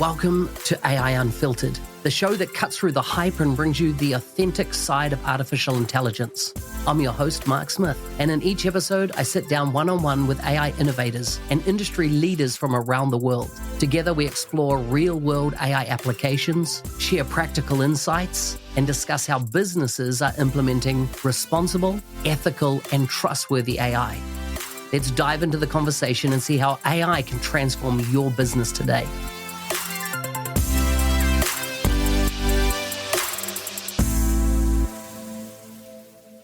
Welcome to AI Unfiltered, the show that cuts through the hype and brings you the authentic side of artificial intelligence. I'm your host, Mark Smith, and in each episode, I sit down one-on-one with AI innovators and industry leaders from around the world. Together, we explore real-world AI applications, share practical insights, and discuss how businesses are implementing responsible, ethical, and trustworthy AI. Let's dive into the conversation and see how AI can transform your business today.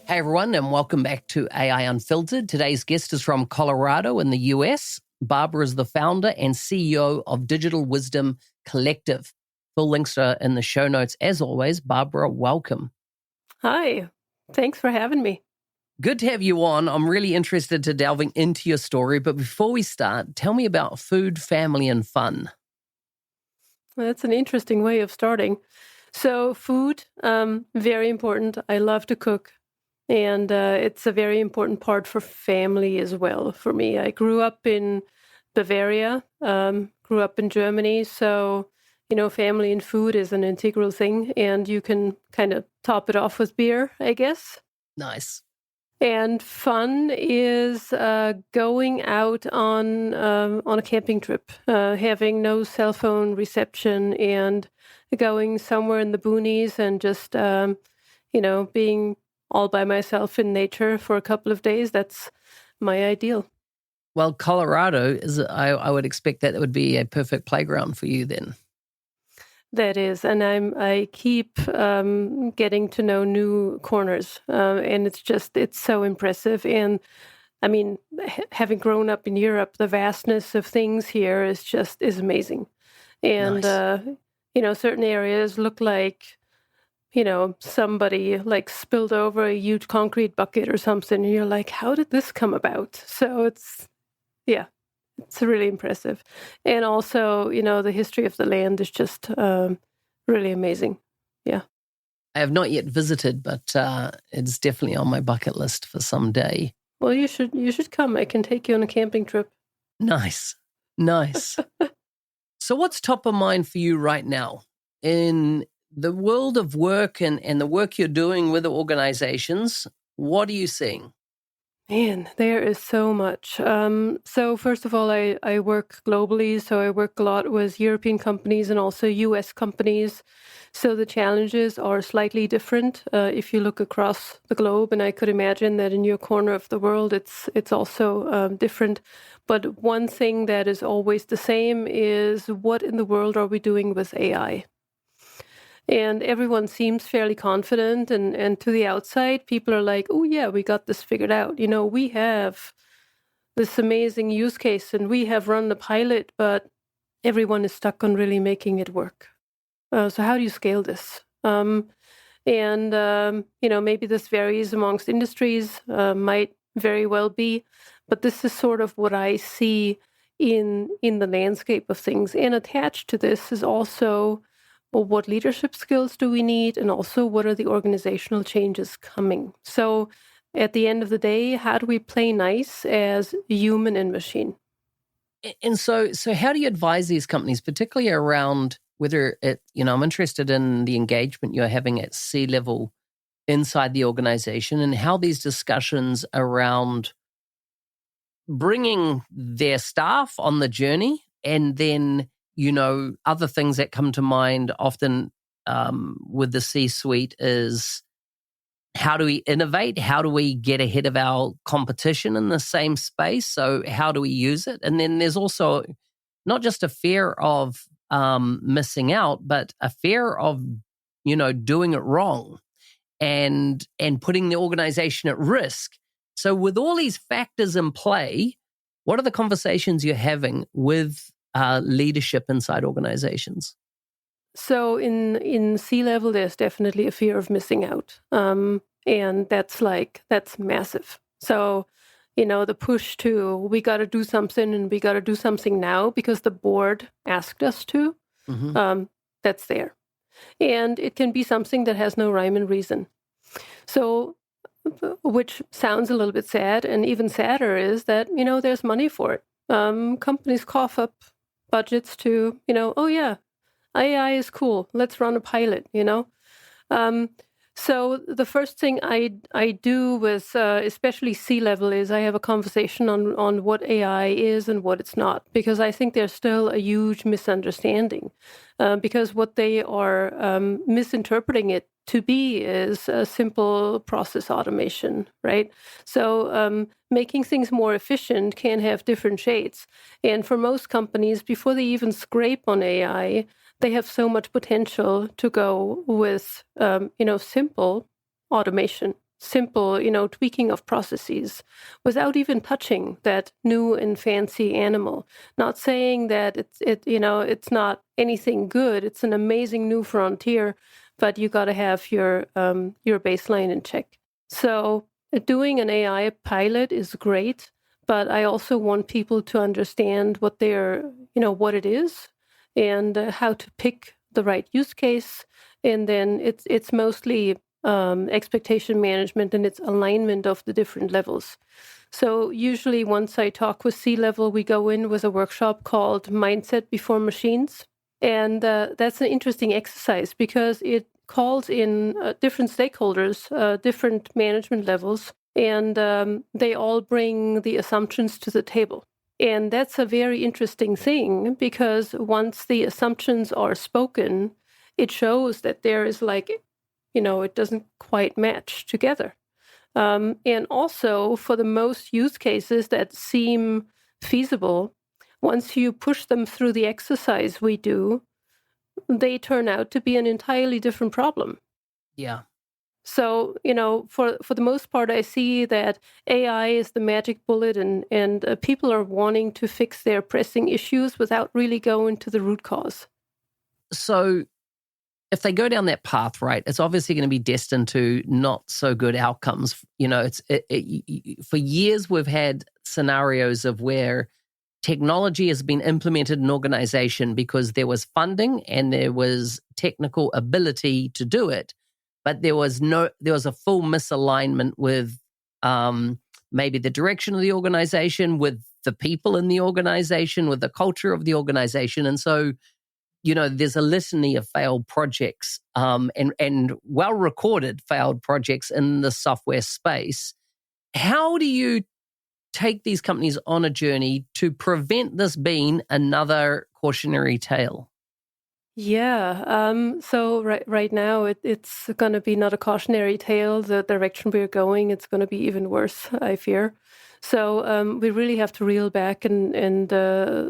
Hey everyone, and welcome back to AI Unfiltered. Today's guest is from Colorado in the US. Barbara is the founder and CEO of Digital Wisdom Collective. Full links are in the show notes. As always, Barbara, welcome. Hi, thanks for having me. Good to have you on. I'm really interested to delving into your story. But before we start, tell me about food, family, and fun. That's an interesting way of starting. So food, very important. I love to cook. And it's a very important part for family as well for me. I grew up in Bavaria, grew up in Germany. So, family and food is an integral thing. And you can kind of top it off with beer, I guess. Nice. And fun is going out on a camping trip, having no cell phone reception and going somewhere in the boonies and just, being all by myself in nature for a couple of days. That's my ideal. Well, Colorado is, I would expect that it would be a perfect playground for you then. That is, and I keep getting to know new corners, and it's so impressive. And I mean, having grown up in Europe, the vastness of things here is amazing. And Nice. Certain areas look like somebody like spilled over a huge concrete bucket or something, and you're like, how did this come about? So it's really impressive. And also, the history of the land is just really amazing. Yeah. I have not yet visited, but it's definitely on my bucket list for some day. Well, you should come. I can take you on a camping trip. Nice. So what's top of mind for you right now in the world of work and the work you're doing with organizations? What are you seeing? Man, there is so much. So first of all, I work globally. So I work a lot with European companies and also US companies. So the challenges are slightly different if you look across the globe. And I could imagine that in your corner of the world, it's also different. But one thing that is always the same is what in the world are we doing with AI? And everyone seems fairly confident. And to the outside, people are like, oh, yeah, we got this figured out. We have this amazing use case and we have run the pilot, but everyone is stuck on really making it work. So how do you scale this? Maybe this varies amongst industries, might very well be. But this is sort of what I see in the landscape of things. And attached to this is also, well, what leadership skills do we need? And also, what are the organizational changes coming? So at the end of the day, how do we play nice as human and machine? And so how do you advise these companies, particularly around whether I'm interested in the engagement you're having at C-level inside the organization and how these discussions around bringing their staff on the journey and then other things that come to mind often with the C-suite is how do we innovate? How do we get ahead of our competition in the same space? So how do we use it? And then there's also not just a fear of missing out, but a fear of, doing it wrong and putting the organization at risk. So with all these factors in play, what are the conversations you're having with leadership inside organizations? So in C-level, there's definitely a fear of missing out. And that's massive. So, the push to, we got to do something and we got to do something now because the board asked us to, that's there. And it can be something that has no rhyme and reason. So, which sounds a little bit sad, and even sadder is that, there's money for it. Companies cough up budgets to, oh yeah, AI is cool. Let's run a pilot, Um, so the first thing I do with especially C-level is I have a conversation on what AI is and what it's not, because I think there's still a huge misunderstanding, because what they are misinterpreting it to be is a simple process automation, right? So making things more efficient can have different shades. And for most companies, before they even scrape on AI, they have so much potential to go with, simple automation, simple, tweaking of processes without even touching that new and fancy animal. Not saying that it's not anything good. It's an amazing new frontier, but you got to have your baseline in check. So doing an AI pilot is great, but I also want people to understand what what it is, and how to pick the right use case. And then it's mostly expectation management and its alignment of the different levels. So usually once I talk with C-level, we go in with a workshop called Mindset Before Machines. And that's an interesting exercise because it calls in different stakeholders, different management levels, and they all bring the assumptions to the table. And that's a very interesting thing, because once the assumptions are spoken, it shows that there is it doesn't quite match together. And also, for the most use cases that seem feasible, once you push them through the exercise we do, they turn out to be an entirely different problem. Yeah. So, for the most part, I see that AI is the magic bullet, and people are wanting to fix their pressing issues without really going to the root cause. So if they go down that path, right, it's obviously going to be destined to not so good outcomes. For years we've had scenarios of where technology has been implemented in an organization because there was funding and there was technical ability to do it, but there was a full misalignment with maybe the direction of the organization, with the people in the organization, with the culture of the organization. And so, there's a litany of failed projects and well-recorded failed projects in the software space. How do you take these companies on a journey to prevent this being another cautionary tale? Yeah. So right now it's going to be not a cautionary tale. The direction we're going, it's going to be even worse, I fear. So we really have to reel back, and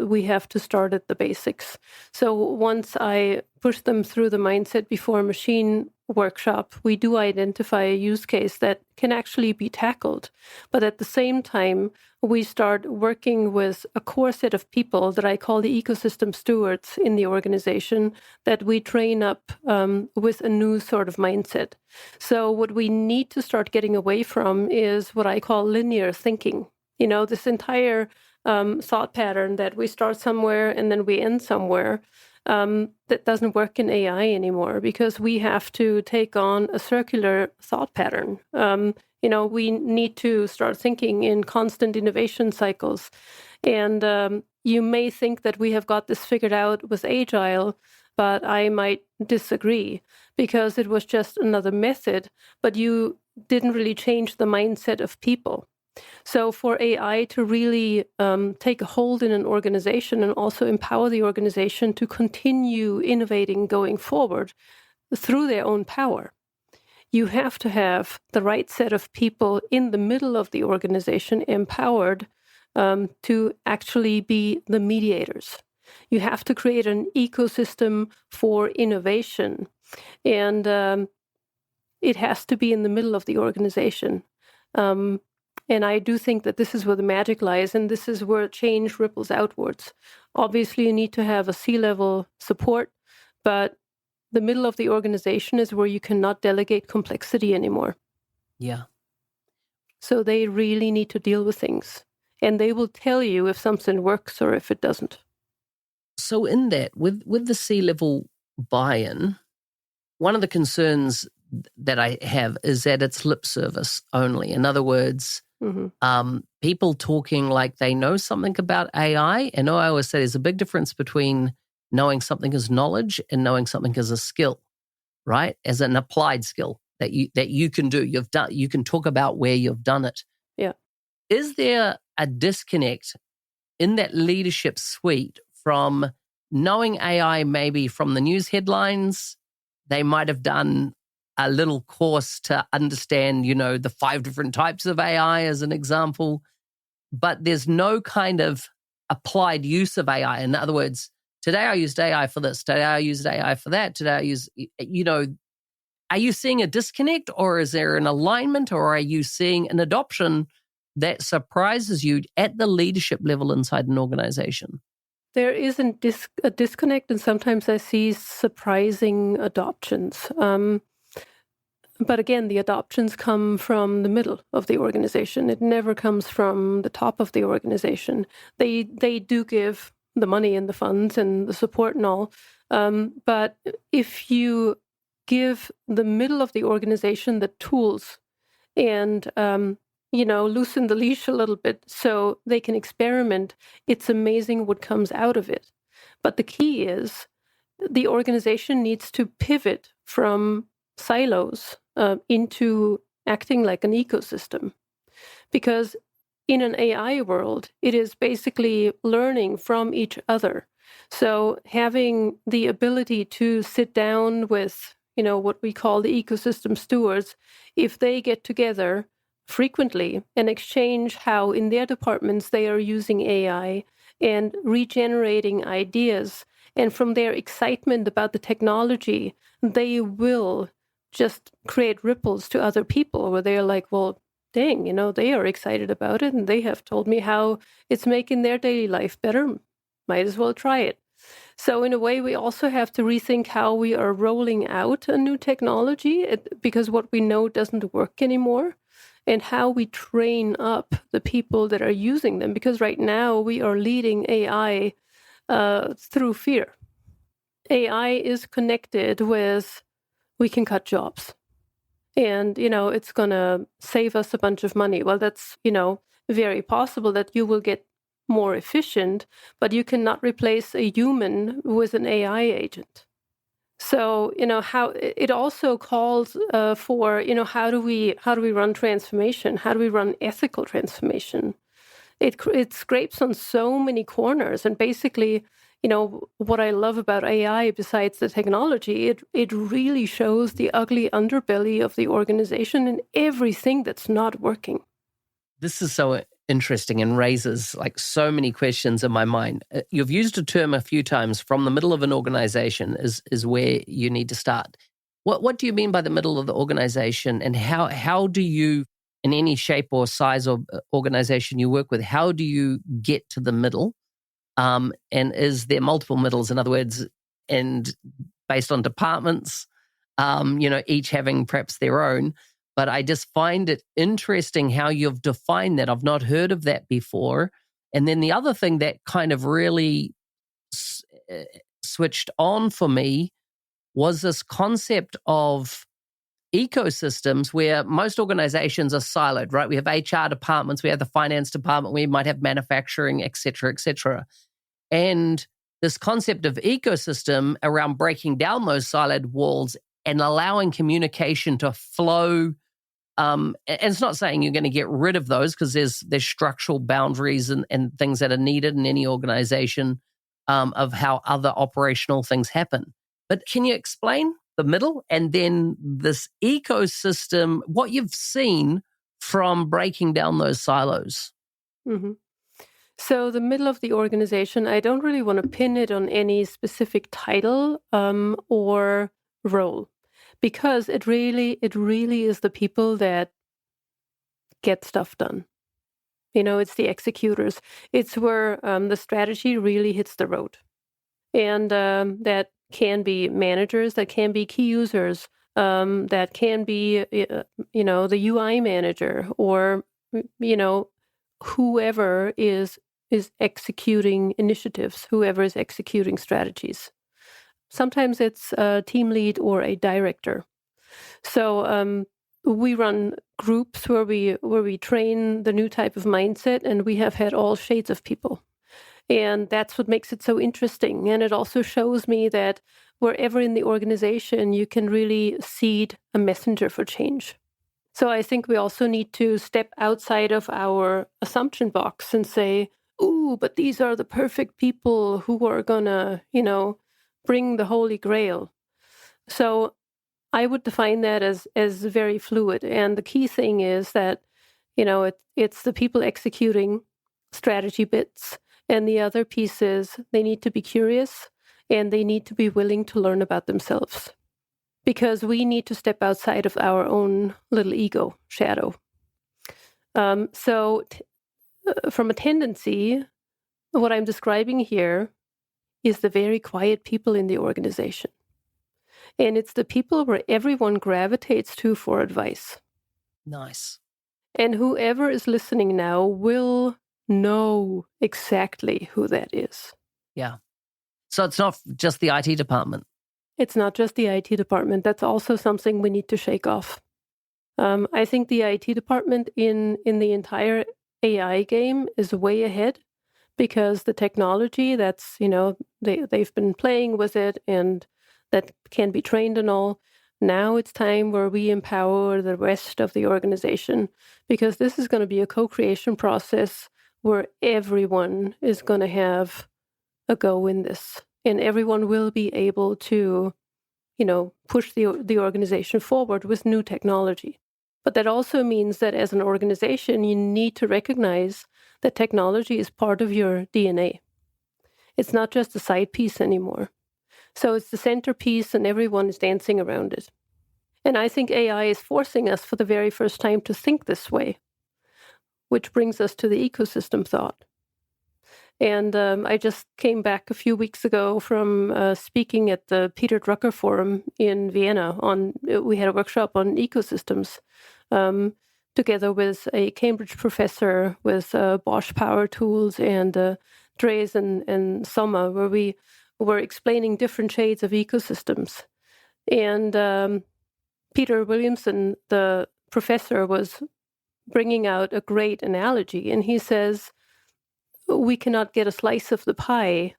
we have to start at the basics. So once I push them through the Mindset Before Machine workshop, we do identify a use case that can actually be tackled. But at the same time, we start working with a core set of people that I call the ecosystem stewards in the organization, that we train up with a new sort of mindset. So what we need to start getting away from is what I call linear thinking. This entire thought pattern that we start somewhere and then we end somewhere, that doesn't work in AI anymore, because we have to take on a circular thought pattern. We need to start thinking in constant innovation cycles. And you may think that we have got this figured out with Agile, but I might disagree, because it was just another method, but you didn't really change the mindset of people. So for AI to really take a hold in an organization and also empower the organization to continue innovating going forward through their own power, you have to have the right set of people in the middle of the organization empowered to actually be the mediators. You have to create an ecosystem for innovation, and it has to be in the middle of the organization. And I do think that this is where the magic lies, and this is where change ripples outwards. Obviously, you need to have a C-level support, but the middle of the organization is where you cannot delegate complexity anymore. Yeah. So they really need to deal with things, and they will tell you if something works or if it doesn't. So in that, with the C-level buy-in, one of the concerns that I have is that it's lip service only. In other words, people talking like they know something about AI. And I always say there's a big difference between knowing something is knowledge and knowing something is a skill, right? As an applied skill that you can do. You can talk about where you've done it. Yeah. Is there a disconnect in that leadership suite from knowing AI maybe from the news headlines? They might have done a little course to understand, the 5 different types of AI as an example, but there's no kind of applied use of AI. In other words, today I used AI for this, today I used AI for that, today I use, are you seeing a disconnect, or is there an alignment, or are you seeing an adoption that surprises you at the leadership level inside an organization? There is a disconnect, and sometimes I see surprising adoptions. But again, the adoptions come from the middle of the organization. It never comes from the top of the organization. They do give the money and the funds and the support and all. But if you give the middle of the organization the tools and loosen the leash a little bit so they can experiment, it's amazing what comes out of it. But the key is the organization needs to pivot from silos into acting like an ecosystem. Because in an AI world, it is basically learning from each other. So having the ability to sit down with, what we call the ecosystem stewards, if they get together frequently and exchange how in their departments they are using AI and regenerating ideas, and from their excitement about the technology, they will just create ripples to other people where they're like, well, dang, they are excited about it and they have told me how it's making their daily life better. Might as well try it. So in a way, we also have to rethink how we are rolling out a new technology because what we know doesn't work anymore, and how we train up the people that are using them. Because right now we are leading AI through fear. AI is connected with, we can cut jobs. And, it's going to save us a bunch of money. Well, that's, very possible that you will get more efficient, but you cannot replace a human with an AI agent. So, how it also calls for, how do we run transformation? How do we run ethical transformation? It scrapes on so many corners, and basically, what I love about AI, besides the technology, it really shows the ugly underbelly of the organization and everything that's not working. This is so interesting and raises so many questions in my mind. You've used a term a few times, from the middle of an organization is where you need to start. What do you mean by the middle of the organization, and how do you, in any shape or size of organization you work with, how do you get to the middle? And is there multiple middles, in other words, and based on departments, each having perhaps their own? But I just find it interesting how you've defined that. I've not heard of that before. And then the other thing that kind of really switched on for me was this concept of ecosystems, where most organizations are siloed, right? We have HR departments, we have the finance department, we might have manufacturing, et cetera, et cetera. And this concept of ecosystem around breaking down those siloed walls and allowing communication to flow. And it's not saying you're going to get rid of those, because there's structural boundaries and things that are needed in any organization of how other operational things happen. But can you explain the middle and then this ecosystem, what you've seen from breaking down those silos? Mm-hmm. So the middle of the organization, I don't really want to pin it on any specific title or role, because it really is the people that get stuff done. It's the executors. It's where the strategy really hits the road. And that can be managers, that can be key users, that can be, the UI manager, or, whoever is executing initiatives, whoever is executing strategies. Sometimes it's a team lead or a director. So we run groups where we train the new type of mindset, and we have had all shades of people. And that's what makes it so interesting. And it also shows me that wherever in the organization, you can really seed a messenger for change. So I think we also need to step outside of our assumption box and say, ooh, but these are the perfect people who are gonna, bring the Holy Grail. So I would define that as very fluid. And the key thing is that, it's the people executing strategy bits. And the other piece is they need to be curious and they need to be willing to learn about themselves. Because we need to step outside of our own little ego shadow. From a tendency, what I'm describing here is the very quiet people in the organization. And it's the people where everyone gravitates to for advice. Nice. And whoever is listening now will know exactly who that is. Yeah. So it's not just the IT department. It's not just the IT department. That's also something we need to shake off. I think the IT department in the entire AI game is way ahead because the technology that's, they've been playing with it and that can be trained and all. Now it's time where we empower the rest of the organization because this is going to be a co-creation process where everyone is going to have a go in this. And everyone will be able to, push the organization forward with new technology. But that also means that as an organization, you need to recognize that technology is part of your DNA. It's not just a side piece anymore. So it's the centerpiece and everyone is dancing around it. And I think AI is forcing us for the very first time to think this way, which brings us to the ecosystem thought. And I just came back a few weeks ago from speaking at the Peter Drucker Forum in Vienna. We had a workshop on ecosystems together with a Cambridge professor with Bosch Power Tools and Drees and Sommer, where we were explaining different shades of ecosystems. And Peter Williamson, the professor, was bringing out a great analogy. And he says, we cannot get a slice of the pie.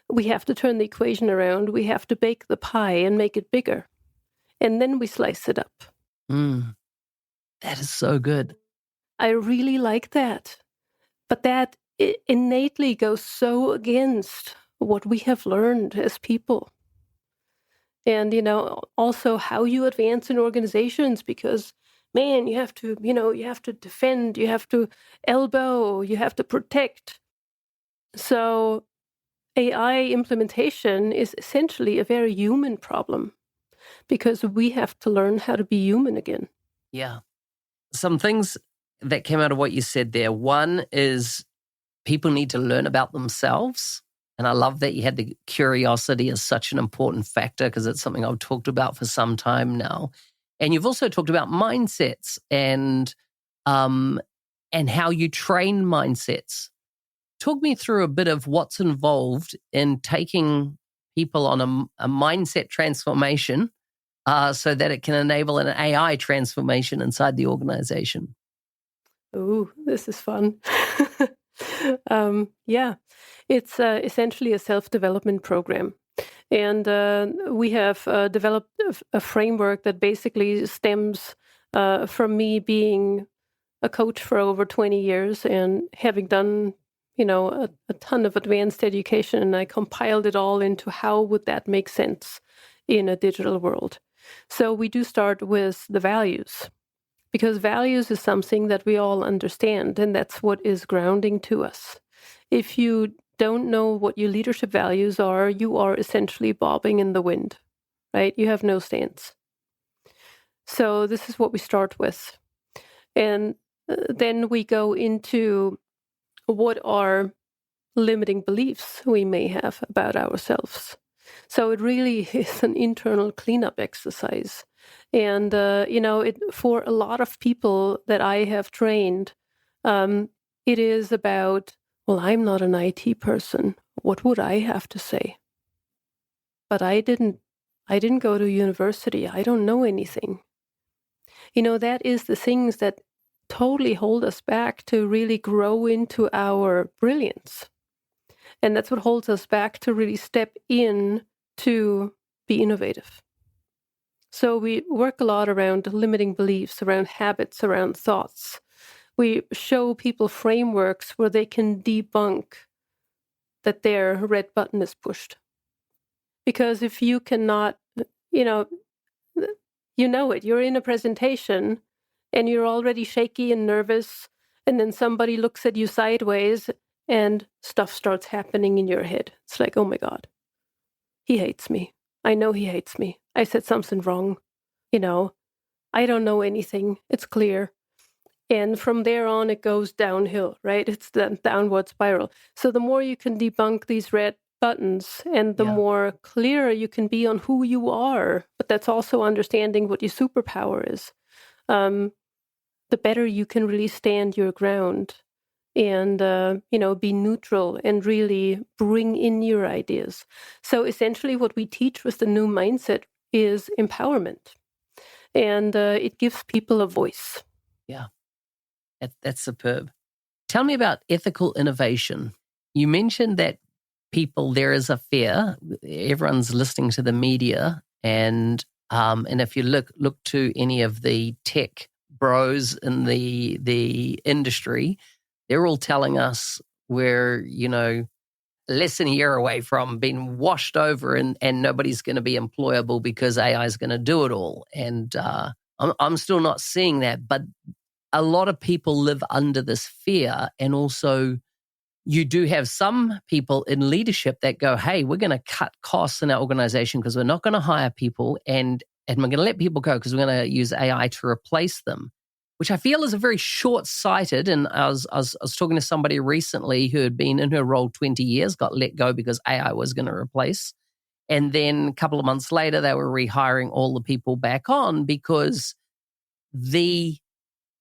We have to turn the equation around. We have to bake the pie and make it bigger. And then we slice it up. That is so good. I really like that. But that innately goes so against what we have learned as people. And, also how you advance in organizations because, man, you have to defend, you have to elbow, you have to protect. So AI implementation is essentially a very human problem because we have to learn how to be human again. Yeah. Some things that came out of what you said there. One is people need to learn about themselves. And I love that you had the curiosity as such an important factor because it's something I've talked about for some time now. And you've also talked about mindsets and how you train mindsets. Talk me through a bit of what's involved in taking people on a mindset transformation so that it can enable an AI transformation inside the organization. Ooh, this is fun. Yeah, it's essentially a self-development program. And we have developed a framework that basically stems from me being a coach for over 20 years and having done a ton of advanced education, and I compiled it all into how would that make sense in a digital world. So we do start with the values, because values is something that we all understand, and that's what is grounding to us. If you don't know what your leadership values are, you are essentially bobbing in the wind, right? You have no stance. So this is what we start with. And then we go into what are limiting beliefs we may have about ourselves. So it really is an internal cleanup exercise. And, for a lot of people that I have trained, it is about, well, I'm not an IT person. What would I have to say? But I didn't go to university. I don't know anything. That is the things that totally hold us back to really grow into our brilliance. And that's what holds us back to really step in to be innovative. So we work a lot around limiting beliefs, around habits, around thoughts. We show people frameworks where they can debunk that their red button is pushed. Because if you cannot, you know it, you're in a presentation and you're already shaky and nervous, and then somebody looks at you sideways and stuff starts happening in your head. It's like, oh my God, he hates me. I know he hates me. I said something wrong. I don't know anything. It's clear. And from there on, it goes downhill, right? It's the downward spiral. So the more you can debunk these red buttons and the more clearer you can be on who you are, but that's also understanding what your superpower is, the better you can really stand your ground and, be neutral and really bring in your ideas. So essentially what we teach with the new mindset is empowerment. And it gives people a voice. Yeah, that's superb. Tell me about ethical innovation. You mentioned that there is a fear. Everyone's listening to the media, and if you look to any of the tech bros in the industry, they're all telling us we're less than a year away from being washed over, and nobody's going to be employable because AI is going to do it all. And I'm still not seeing that, but a lot of people live under this fear. And also, you do have some people in leadership that go, hey, we're going to cut costs in our organization because we're not going to hire people, and we're going to let people go because we're going to use AI to replace them, which I feel is a very short-sighted. And I was talking to somebody recently who had been in her role 20 years, got let go because AI was going to replace. And then a couple of months later, they were rehiring all the people back on because the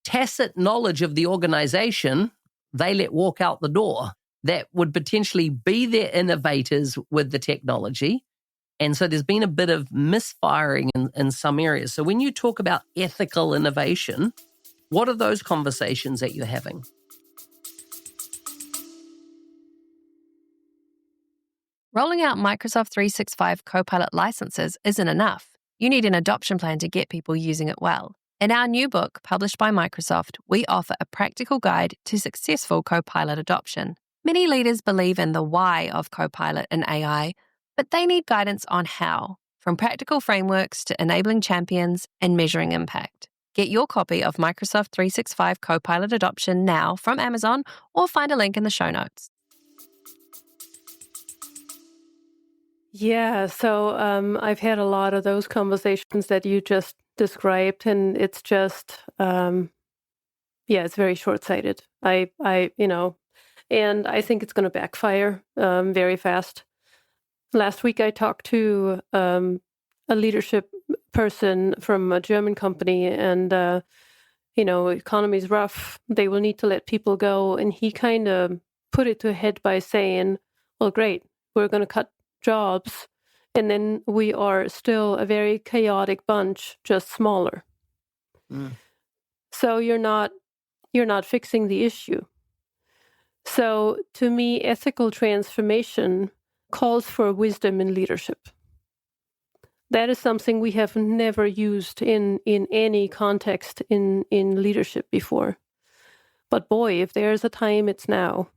tacit knowledge of the organization they let walk out the door that would potentially be their innovators with the technology. And so there's been a bit of misfiring in some areas. So when you talk about ethical innovation, what are those conversations that you're having? Rolling out Microsoft 365 Copilot licenses isn't enough. You need an adoption plan to get people using it well. In our new book, published by Microsoft, we offer a practical guide to successful Copilot adoption. Many leaders believe in the why of Copilot and AI, but they need guidance on how, from practical frameworks to enabling champions and measuring impact. Get your copy of Microsoft 365 Copilot Adoption now from Amazon, or find a link in the show notes. Yeah, so I've had a lot of those conversations that you just described, and it's just, it's very short-sighted. And I think it's going to backfire very fast. Last week, I talked to a leadership person from a German company, and economy's rough. They will need to let people go, and he kind of put it to a head by saying, "Well, great, we're going to cut jobs, and then we are still a very chaotic bunch, just smaller." So you're not fixing the issue. So to me, ethical transformation calls for wisdom in leadership. That is something we have never used in any context in leadership before. But boy, if there's a time, it's now,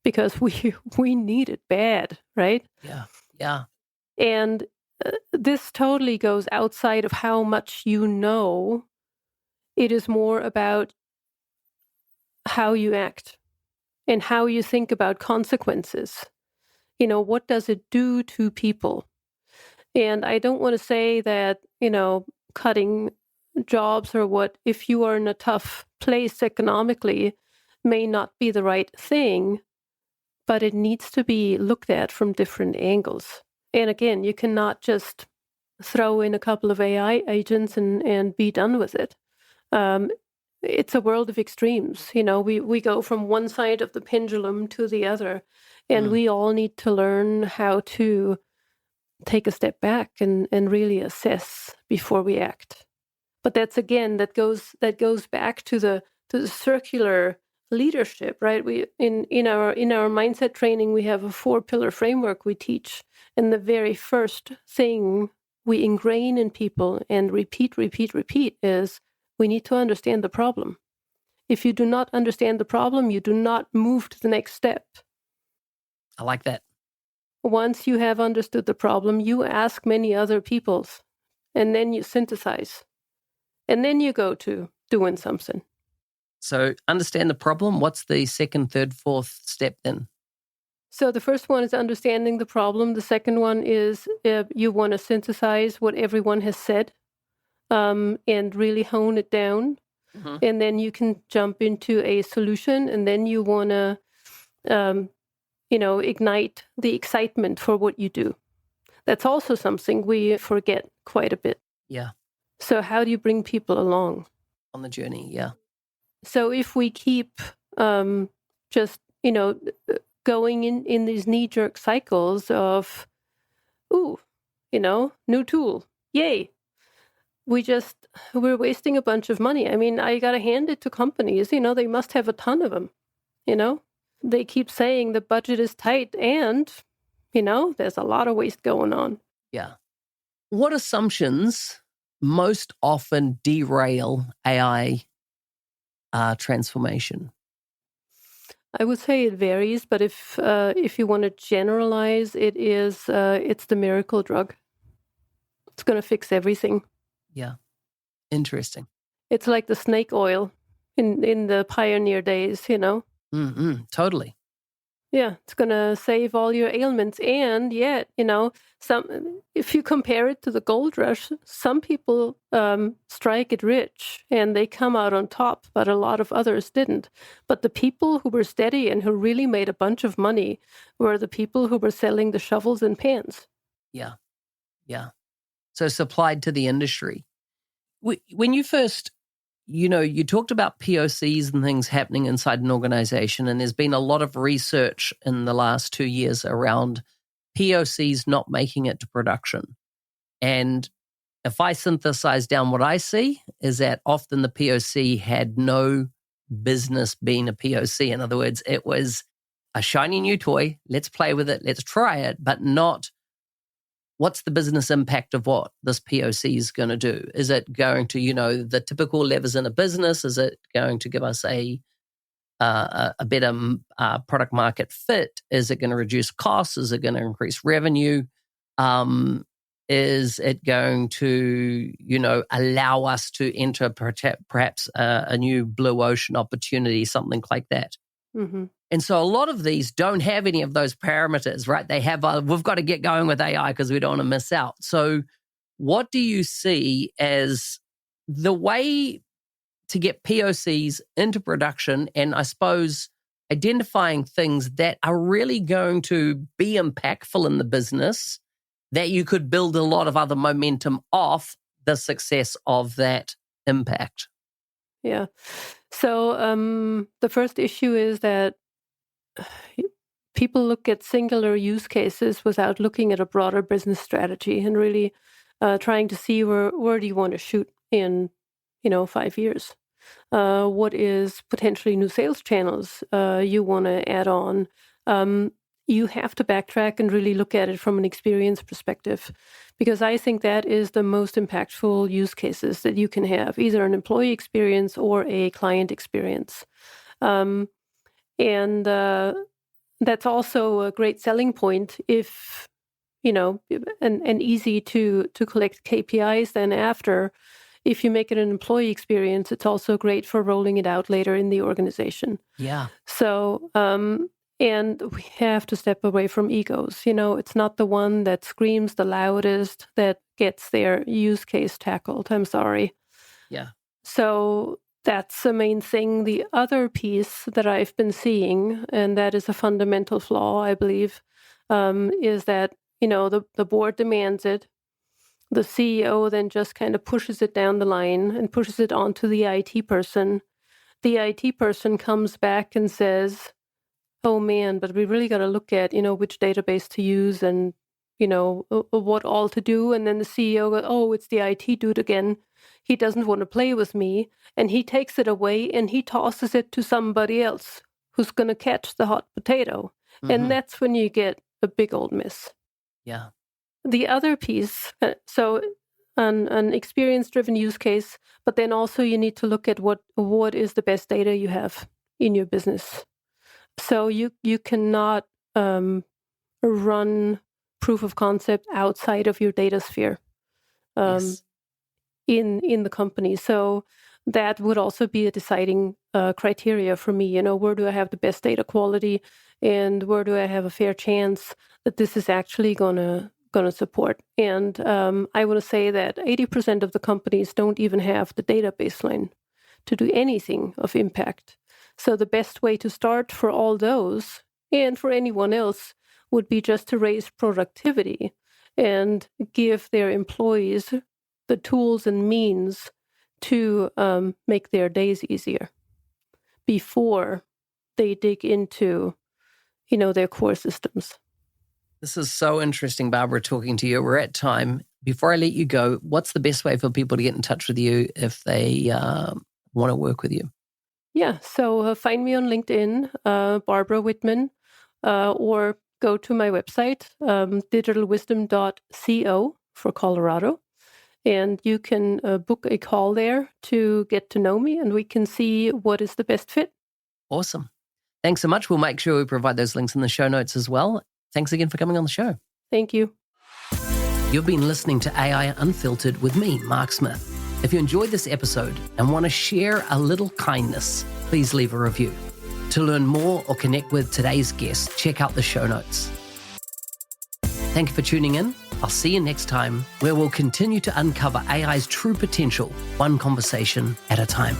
because we need it bad, right? Yeah. And this totally goes outside of how much you know. It is more about how you act and how you think about consequences. What does it do to people? And I don't want to say that, cutting jobs or what, if you are in a tough place economically, may not be the right thing, but it needs to be looked at from different angles. And again, you cannot just throw in a couple of AI agents and be done with it. It's a world of extremes. We go from one side of the pendulum to the other, and we all need to learn how to take a step back and really assess before we act. But that goes back to the circular leadership, right? We in our mindset training, we have a 4-pillar framework we teach, and the very first thing we ingrain in people and repeat is we need to understand the problem. If you do not understand the problem, you do not move to the next step. I like that. Once you have understood the problem, you ask many other people's, and then you synthesize, and then you go to doing something. So understand the problem. What's the second, third, fourth step then? So the first one is understanding the problem. The second one is you want to synthesize what everyone has said and really hone it down. Mm-hmm. And then you can jump into a solution, and then you want to, ignite the excitement for what you do. That's also something we forget quite a bit. Yeah. So how do you bring people along? On the journey, yeah. So if we keep just, going in these knee-jerk cycles of, new tool, yay. We're wasting a bunch of money. I mean, I got to hand it to companies, they must have a ton of them, They keep saying the budget is tight and, there's a lot of waste going on. Yeah. What assumptions most often derail AI transformation? I would say it varies, but if you want to generalize, it's the miracle drug. It's going to fix everything. Yeah, interesting. It's like the snake oil in the pioneer days, Totally. Yeah, it's going to save all your ailments, and yet, if you compare it to the gold rush, some people strike it rich and they come out on top, but a lot of others didn't. But the people who were steady and who really made a bunch of money were the people who were selling the shovels and pans. Yeah. So supplied to the industry. When you first, you talked about POCs and things happening inside an organization, and there's been a lot of research in the last 2 years around POCs not making it to production. And if I synthesize down what I see is that often the POC had no business being a POC. In other words, it was a shiny new toy. Let's play with it. Let's try it, but not what's the business impact of what this POC is going to do? Is it going to, the typical levers in a business? Is it going to give us a better product market fit? Is it going to reduce costs? Is it going to increase revenue? Is it going to, allow us to enter perhaps a new blue ocean opportunity, something like that? Mm-hmm. And so a lot of these don't have any of those parameters, right? They have, we've got to get going with AI because we don't want to miss out. So what do you see as the way to get POCs into production, and I suppose identifying things that are really going to be impactful in the business that you could build a lot of other momentum off the success of that impact? Yeah. So the first issue is that people look at singular use cases without looking at a broader business strategy and really trying to see where do you want to shoot in, 5 years. What is potentially new sales channels you want to add on? You have to backtrack and really look at it from an experience perspective, because I think that is the most impactful use cases that you can have, either an employee experience or a client experience. And that's also a great selling point if, and easy to collect KPIs then after. If you make it an employee experience, it's also great for rolling it out later in the organization. Yeah. So, and we have to step away from egos. It's not the one that screams the loudest that gets their use case tackled. I'm sorry. Yeah. So that's the main thing. The other piece that I've been seeing, and that is a fundamental flaw, I believe, is that, the board demands it. The CEO then just kind of pushes it down the line and pushes it onto the IT person. The IT person comes back and says, oh man, but we really got to look at, which database to use and, what all to do. And then the CEO goes, oh, it's the IT dude again. he doesn't want to play with me, and he takes it away and he tosses it to somebody else who's going to catch the hot potato. And that's when you get a big old mess. Yeah. The other piece, so an experience-driven use case, but then also you need to look at what is the best data you have in your business. So you cannot run proof of concept outside of your data sphere in the company. So that would also be a deciding criteria for me. Where do I have the best data quality, and where do I have a fair chance that this is actually gonna support? And I want to say that 80% of the companies don't even have the data baseline to do anything of impact. So the best way to start for all those and for anyone else would be just to raise productivity and give their employees the tools and means to make their days easier before they dig into, their core systems. This is so interesting, Barbara, talking to you. We're at time. Before I let you go, what's the best way for people to get in touch with you if they want to work with you? Yeah, so find me on LinkedIn, Barbara Wittmann, or go to my website, digitalwisdom.co for Colorado. And you can book a call there to get to know me, and we can see what is the best fit. Awesome. Thanks so much. We'll make sure we provide those links in the show notes as well. Thanks again for coming on the show. Thank you. You've been listening to AI Unfiltered with me, Mark Smith. If you enjoyed this episode and want to share a little kindness, please leave a review. To learn more or connect with today's guest, check out the show notes. Thank you for tuning in. I'll see you next time, where we'll continue to uncover AI's true potential, one conversation at a time.